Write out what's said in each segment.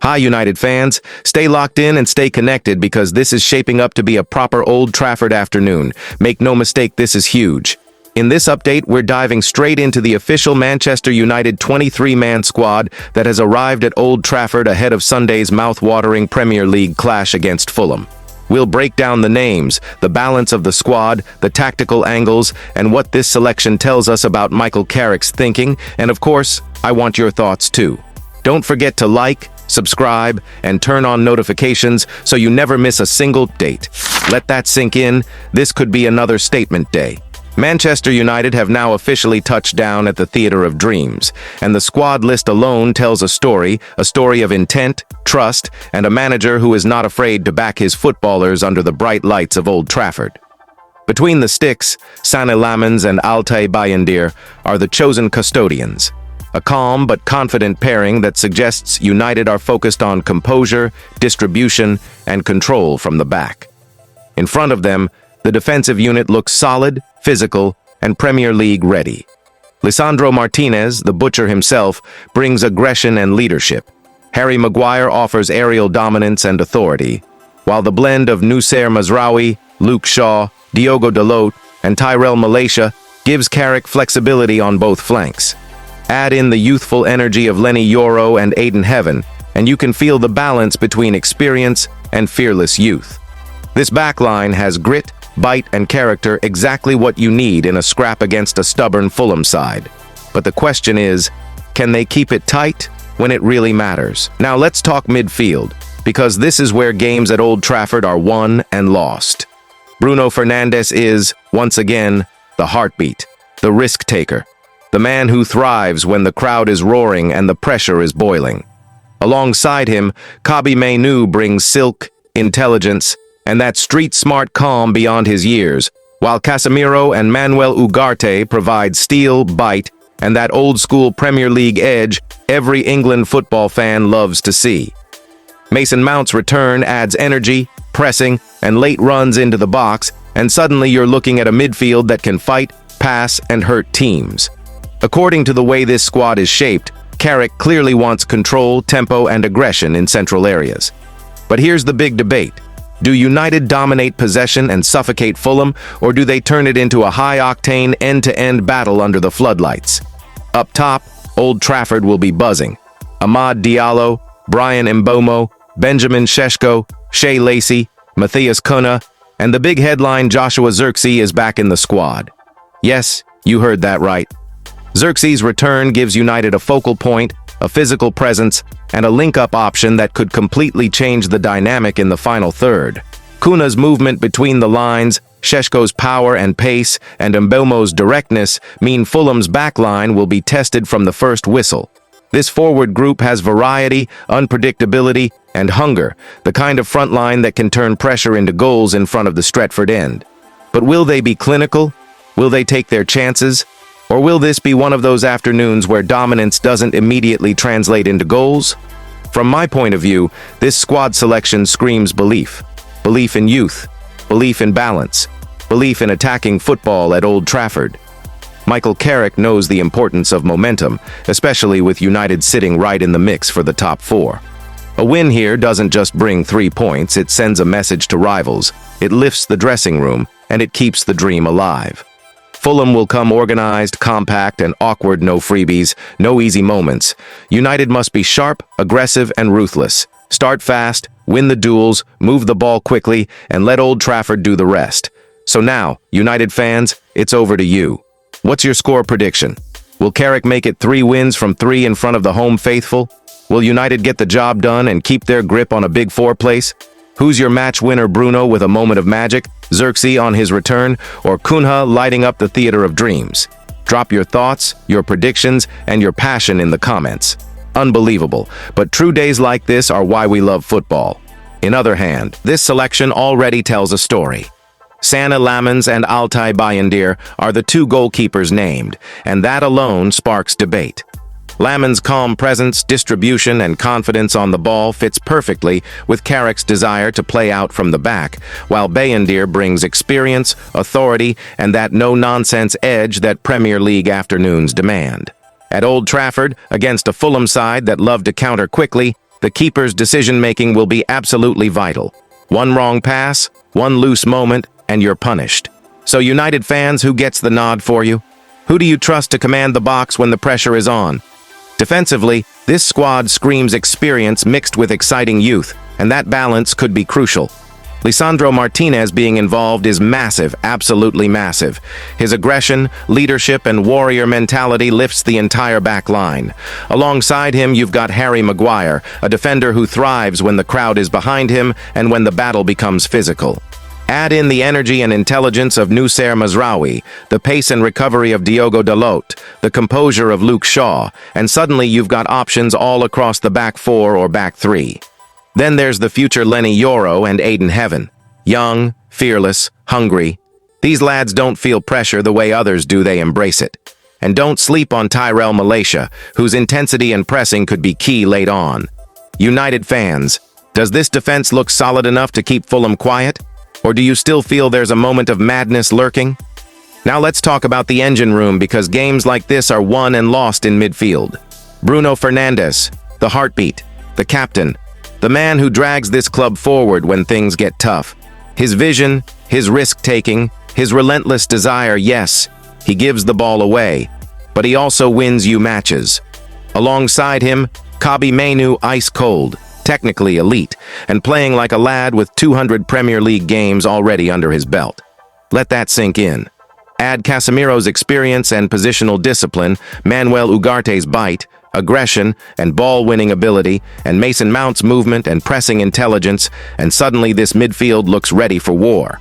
Hi, United fans. Stay locked in and stay connected because this is shaping up to be a proper Old Trafford afternoon. Make no mistake, this is huge. In this update, we're diving straight into the official Manchester United 23-man squad that has arrived at Old Trafford ahead of Sunday's mouth-watering Premier League clash against Fulham. We'll break down the names, the balance of the squad, the tactical angles, and what this selection tells us about Michael Carrick's thinking, and of course, I want your thoughts too. Don't forget to like, subscribe, and turn on notifications so you never miss a single date. Let that sink in. This could be another statement day. Manchester United have now officially touched down at the Theatre of Dreams, and the squad list alone tells a story of intent, trust, and a manager who is not afraid to back his footballers under the bright lights of Old Trafford. Between the sticks, Sané Lammens and Altay Bayındır are the chosen custodians. A calm but confident pairing that suggests United are focused on composure, distribution, and control from the back. In front of them, the defensive unit looks solid, physical, and Premier League ready. Lisandro Martinez, the butcher himself, brings aggression and leadership. Harry Maguire offers aerial dominance and authority, while the blend of Noussair Mazraoui, Luke Shaw, Diogo Dalot, and Tyrell Malacia gives Carrick flexibility on both flanks. Add in the youthful energy of Lenny Yoro and Aiden Heaven, and you can feel the balance between experience and fearless youth. This backline has grit, bite, and character, exactly what you need in a scrap against a stubborn Fulham side. But the question is, can they keep it tight when it really matters? Now let's talk midfield, because this is where games at Old Trafford are won and lost. Bruno Fernandes is, once again, the heartbeat, the risk-taker, the man who thrives when the crowd is roaring and the pressure is boiling. Alongside him, Kobbie Mainoo brings silk, intelligence, and that street-smart calm beyond his years, while Casemiro and Manuel Ugarte provide steel, bite, and that old-school Premier League edge every England football fan loves to see. Mason Mount's return adds energy, pressing, and late runs into the box, and suddenly you're looking at a midfield that can fight, pass, and hurt teams. According to the way this squad is shaped, Carrick clearly wants control, tempo, and aggression in central areas. But here's the big debate. Do United dominate possession and suffocate Fulham, or do they turn it into a high-octane, end-to-end battle under the floodlights? Up top, Old Trafford will be buzzing. Amad Diallo, Brian Mbeumo, Benjamin Sesko, Shea Lacey, Matthias Cunha, and the big headline Joshua Zirkzee is back in the squad. Yes, you heard that right. Zirkzee's return gives United a focal point, a physical presence, and a link-up option that could completely change the dynamic in the final third. Cunha's movement between the lines, Sesko's power and pace, and Mbeumo's directness mean Fulham's backline will be tested from the first whistle. This forward group has variety, unpredictability, and hunger, the kind of front line that can turn pressure into goals in front of the Stretford end. But will they be clinical? Will they take their chances? Or will this be one of those afternoons where dominance doesn't immediately translate into goals? From my point of view, this squad selection screams belief. Belief in youth, belief in balance, belief in attacking football at Old Trafford. Michael Carrick knows the importance of momentum, especially with United sitting right in the mix for the top four. A win here doesn't just bring 3 points, it sends a message to rivals, it lifts the dressing room, and it keeps the dream alive. Fulham will come organized, compact, and awkward, no freebies, no easy moments. United must be sharp, aggressive, and ruthless. Start fast, win the duels, move the ball quickly, and let Old Trafford do the rest. So now, United fans, it's over to you. What's your score prediction? Will Carrick make it 3 wins from 3 in front of the home faithful? Will United get the job done and keep their grip on a Big Four place? Who's your match winner, Bruno with a moment of magic, Zirkzee on his return, or Cunha lighting up the Theatre of Dreams? Drop your thoughts, your predictions, and your passion in the comments. Unbelievable, but true days like this are why we love football. In other hand, this selection already tells a story. Sané Lammens and Altay Bayındır are the 2 goalkeepers named, and that alone sparks debate. Lammens' calm presence, distribution, and confidence on the ball fits perfectly with Carrick's desire to play out from the back, while Bayındır brings experience, authority, and that no-nonsense edge that Premier League afternoons demand. At Old Trafford, against a Fulham side that love to counter quickly, the keeper's decision-making will be absolutely vital. One wrong pass, one loose moment, and you're punished. So United fans, who gets the nod for you? Who do you trust to command the box when the pressure is on? Defensively, this squad screams experience mixed with exciting youth, and that balance could be crucial. Lisandro Martinez being involved is massive, absolutely massive. His aggression, leadership, and warrior mentality lifts the entire back line. Alongside him, you've got Harry Maguire, a defender who thrives when the crowd is behind him and when the battle becomes physical. Add in the energy and intelligence of Noussair Mazraoui, the pace and recovery of Diogo Dalot, the composure of Luke Shaw, and suddenly you've got options all across the back four or back three. Then there's the future Lenny Yoro and Aiden Heaven. Young, fearless, hungry. These lads don't feel pressure the way others do, they embrace it. And don't sleep on Tyrell Malaysia, whose intensity and pressing could be key late on. United fans, does this defense look solid enough to keep Fulham quiet? Or do you still feel there's a moment of madness lurking? Now let's talk about the engine room, because games like this are won and lost in midfield. Bruno Fernandes, the heartbeat, the captain, the man who drags this club forward when things get tough. His vision, his risk-taking, his relentless desire, yes, he gives the ball away, but he also wins you matches. Alongside him, Kobbie Mainoo, ice-cold, technically elite, and playing like a lad with 200 Premier League games already under his belt. Let that sink in. Add Casemiro's experience and positional discipline, Manuel Ugarte's bite, aggression, and ball-winning ability, and Mason Mount's movement and pressing intelligence, and suddenly this midfield looks ready for war.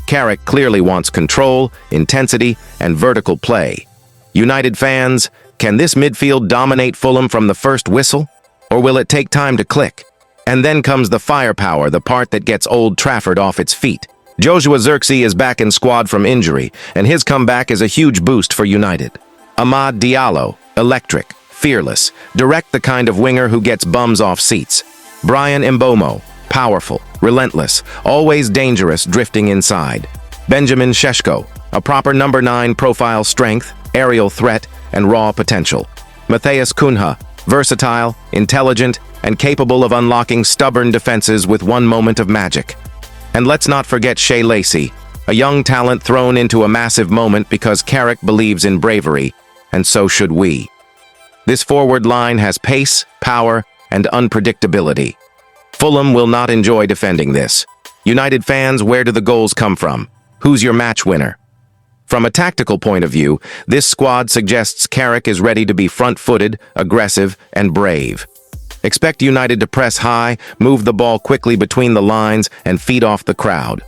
Carrick clearly wants control, intensity, and vertical play. United fans, can this midfield dominate Fulham from the first whistle? Or will it take time to click? And then comes the firepower, the part that gets Old Trafford off its feet. Joshua Zirkzee is back in squad from injury, and his comeback is a huge boost for United. Amad Diallo, electric, fearless, direct, the kind of winger who gets bums off seats. Brian Mbeumo, powerful, relentless, always dangerous, drifting inside. Benjamin Šeško, a proper number 9 profile, strength, aerial threat, and raw potential. Matheus Cunha, versatile, intelligent, and capable of unlocking stubborn defenses with one moment of magic. And let's not forget Shea Lacey, a young talent thrown into a massive moment because Carrick believes in bravery, and so should we. This forward line has pace, power, and unpredictability. Fulham will not enjoy defending this. United fans, where do the goals come from? Who's your match winner? From a tactical point of view, this squad suggests Carrick is ready to be front-footed, aggressive, and brave. Expect United to press high, move the ball quickly between the lines, and feed off the crowd.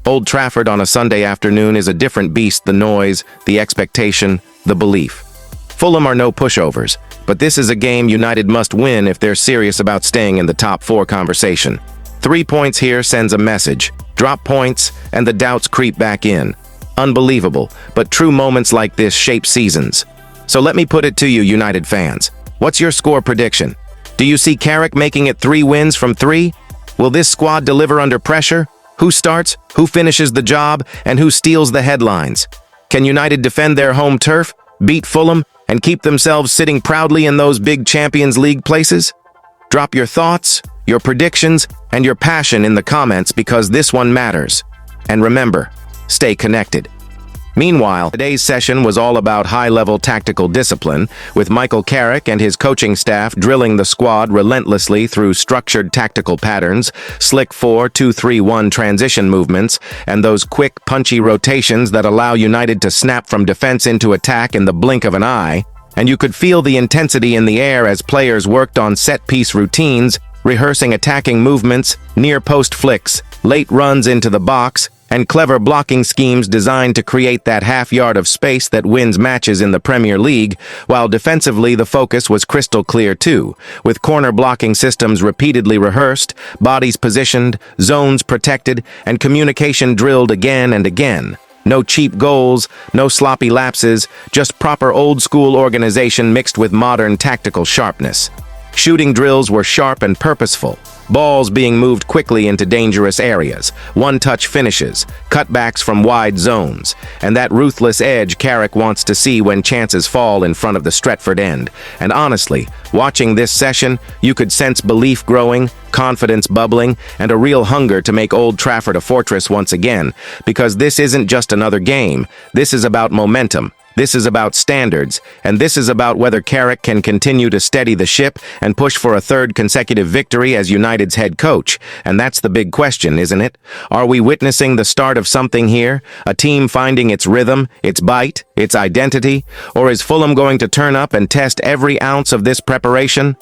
Old Trafford on a Sunday afternoon is a different beast, the noise, the expectation, the belief. Fulham are no pushovers, but this is a game United must win if they're serious about staying in the top 4 conversation. 3 points here sends a message. Drop points, and the doubts creep back in. Unbelievable, but true moments like this shape seasons. So let me put it to you, United fans. What's your score prediction? Do you see Carrick making it 3 wins from 3? Will this squad deliver under pressure? Who starts, who finishes the job, and who steals the headlines? Can United defend their home turf, beat Fulham, and keep themselves sitting proudly in those big Champions League places? Drop your thoughts, your predictions, and your passion in the comments, because this one matters. And remember, stay connected. Meanwhile, today's session was all about high-level tactical discipline, with Michael Carrick and his coaching staff drilling the squad relentlessly through structured tactical patterns, slick 4-2-3-1 transition movements, and those quick, punchy rotations that allow United to snap from defense into attack in the blink of an eye. And you could feel the intensity in the air as players worked on set-piece routines, rehearsing attacking movements, near-post flicks, late runs into the box, and clever blocking schemes designed to create that half-yard of space that wins matches in the Premier League, while defensively the focus was crystal clear too, with corner blocking systems repeatedly rehearsed, bodies positioned, zones protected, and communication drilled again and again. No cheap goals, no sloppy lapses, just proper old-school organization mixed with modern tactical sharpness. Shooting drills were sharp and purposeful, balls being moved quickly into dangerous areas, one-touch finishes, cutbacks from wide zones, and that ruthless edge Carrick wants to see when chances fall in front of the Stretford end. And honestly, watching this session, you could sense belief growing, confidence bubbling, and a real hunger to make Old Trafford a fortress once again, because this isn't just another game. This is about momentum. This is about standards, and this is about whether Carrick can continue to steady the ship and push for a third consecutive victory as United's head coach. And that's the big question, isn't it? Are we witnessing the start of something here? A team finding its rhythm, its bite, its identity? Or is Fulham going to turn up and test every ounce of this preparation?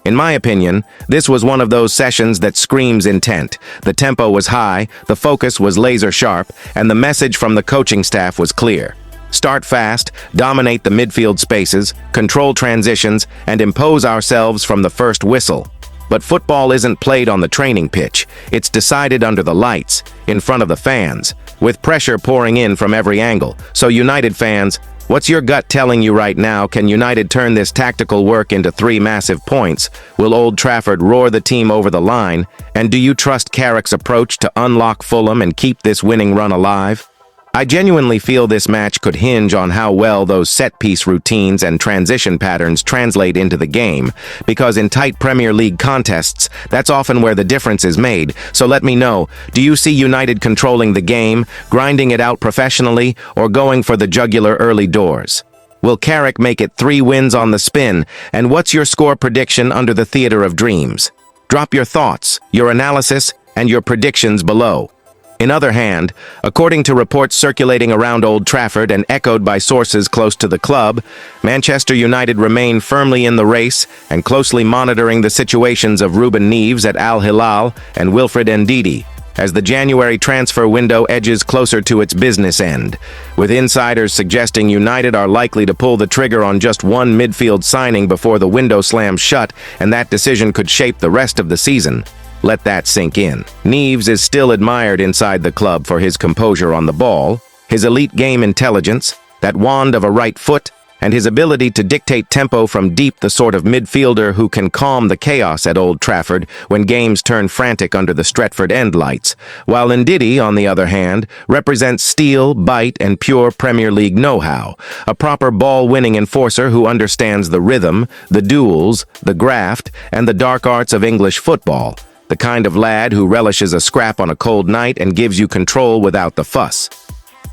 In my opinion, this was one of those sessions that screams intent. The tempo was high, the focus was laser sharp, and the message from the coaching staff was clear. Start fast, dominate the midfield spaces, control transitions, and impose ourselves from the first whistle. But football isn't played on the training pitch. It's decided under the lights, in front of the fans, with pressure pouring in from every angle. So United fans, what's your gut telling you right now? Can United turn this tactical work into 3 massive points? Will Old Trafford roar the team over the line? And do you trust Carrick's approach to unlock Fulham and keep this winning run alive? I genuinely feel this match could hinge on how well those set-piece routines and transition patterns translate into the game, because in tight Premier League contests, that's often where the difference is made. So let me know, do you see United controlling the game, grinding it out professionally, or going for the jugular early doors? Will Carrick make it 3 wins on the spin, and what's your score prediction under the Theatre of Dreams? Drop your thoughts, your analysis, and your predictions below. In other hand, according to reports circulating around Old Trafford and echoed by sources close to the club, Manchester United remain firmly in the race and closely monitoring the situations of Ruben Neves at Al Hilal and Wilfred Ndidi, as the January transfer window edges closer to its business end, with insiders suggesting United are likely to pull the trigger on just one midfield signing before the window slams shut, and that decision could shape the rest of the season. Let that sink in. Neves is still admired inside the club for his composure on the ball, his elite game intelligence, that wand of a right foot, and his ability to dictate tempo from deep, the sort of midfielder who can calm the chaos at Old Trafford when games turn frantic under the Stretford end lights, while Ndidi, on the other hand, represents steel, bite, and pure Premier League know-how, a proper ball-winning enforcer who understands the rhythm, the duels, the graft, and the dark arts of English football. The kind of lad who relishes a scrap on a cold night and gives you control without the fuss.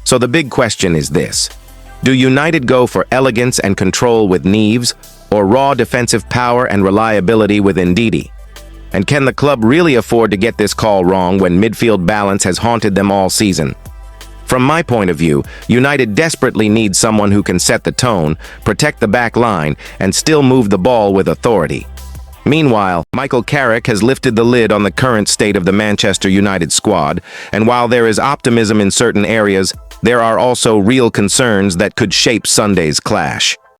So the big question is this: do United go for elegance and control with Neves, or raw defensive power and reliability with Ndidi? And can the club really afford to get this call wrong when midfield balance has haunted them all season? From my point of view, United desperately needs someone who can set the tone, protect the back line, and still move the ball with authority. Meanwhile, Michael Carrick has lifted the lid on the current state of the Manchester United squad, and while there is optimism in certain areas, there are also real concerns that could shape Sunday's clash.